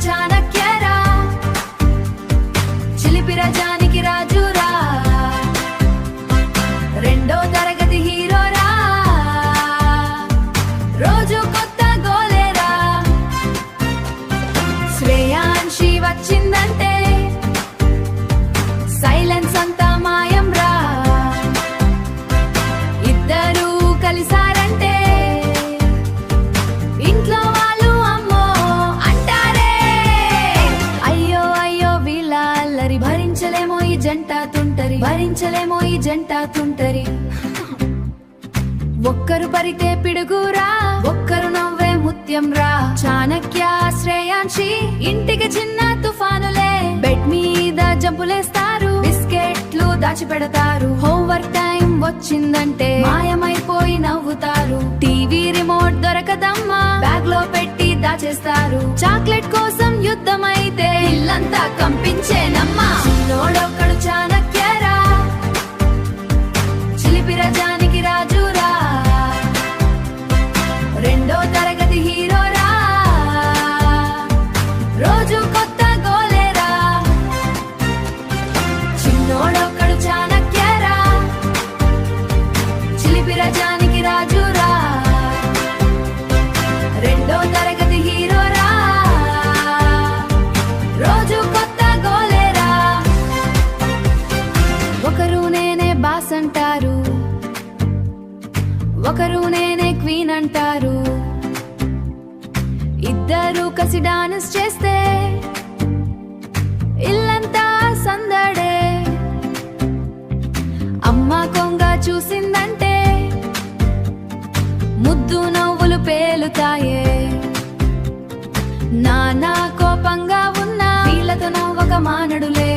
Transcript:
చాణక్యరా, చిలిపి రజానికి రాజురా, రెండో తరగతి హీరోరా, రోజు కొత్త గోలేరా. శ్రేయాంశి వచ్చిందంటే సైలెన్స్ అంతా మాయం రా, ఇద్దరూ కలిసారంటే ఇంట్లో వాళ్ళు అమ్మో అంటారే. అయ్యో అయ్యో వీళ్ళ అల్లరి, భరించలేమో ఈ జంట తుంటరి, భరించలేమో ఈ జంట తుంటరి. ఒక్కరు పరితే పిడుగురా, ఒక్కరు నవ్వే ముత్యం రా. చాణక్య శ్రేయాంశి ఇంటికి చిన్న తుఫానులే, బెడ్ మీద జంపులేస్తారు, బిస్కెట్లు దాచిపెడతారు. హోంవర్క్ టైం వచ్చిందంటే మాయమైపోయి నవ్వుతారు. టీవీ రిమోట్ దొరకదమ్మా, బ్యాగ్ లో పెట్టి దాచేస్తారు. చాక్లెట్ కోసం యుద్ధమైతే ఇల్లంతా కంపించేనమ్మా. చిన్నోడొక్కడు చాణక్యరా, చిలిపి రజానికి రాజురా, రెండో తరగతి హీరోరా, రోజు కొత్త గోలేరా. చిన్నోడొక్కడు చాణక్యరా, చిలిపి రజానికి రాజురా, రెండో తరగతి హీరోరా, రోజు కొత్త గోలేరా. ఒకరు నేనే బాస్ అంటారు, ఒకరు నేనే క్వీన్ అంటారు. ఇద్దరు కసి డాన్స్ చేస్తే ఇల్లంతా సందడే. అమ్మ కొంగ చూసిందంటే ముద్దు నవ్వులు పేలుతాయే. నాన్న కోపంగా ఉన్నా వీళ్ళతో నవ్వక మానడులే.